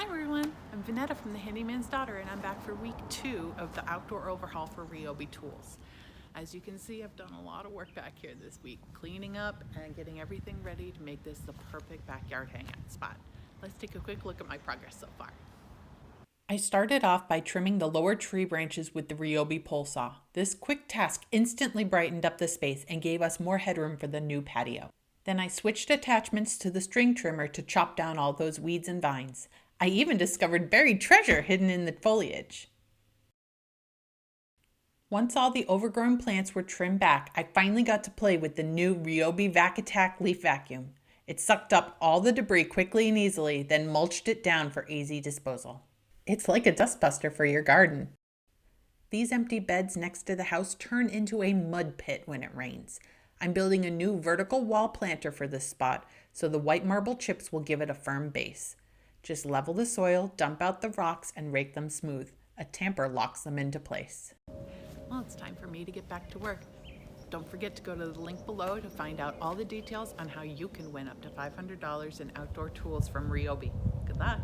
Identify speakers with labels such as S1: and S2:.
S1: Hi everyone, I'm Vanetta from The Handyman's Daughter, and I'm back for week 2 of the outdoor overhaul for Ryobi Tools. As you can see, I've done a lot of work back here this week, cleaning up and getting everything ready to make this the perfect backyard hangout spot. Let's take a quick look at my progress so far. I started off by trimming the lower tree branches with the Ryobi pole saw. This quick task instantly brightened up the space and gave us more headroom for the new patio. Then I switched attachments to the string trimmer to chop down all those weeds and vines. I even discovered buried treasure hidden in the foliage. Once all the overgrown plants were trimmed back, I finally got to play with the new Ryobi Vac Attack leaf vacuum. It sucked up all the debris quickly and easily, then mulched it down for easy disposal. It's like a dustbuster for your garden. These empty beds next to the house turn into a mud pit when it rains. I'm building a new vertical wall planter for this spot, so the white marble chips will give it a firm base. Just level the soil, dump out the rocks, and rake them smooth. A tamper locks them into place. Well, it's time for me to get back to work. Don't forget to go to the link below to find out all the details on how you can win up to $500 in outdoor tools from Ryobi. Good luck!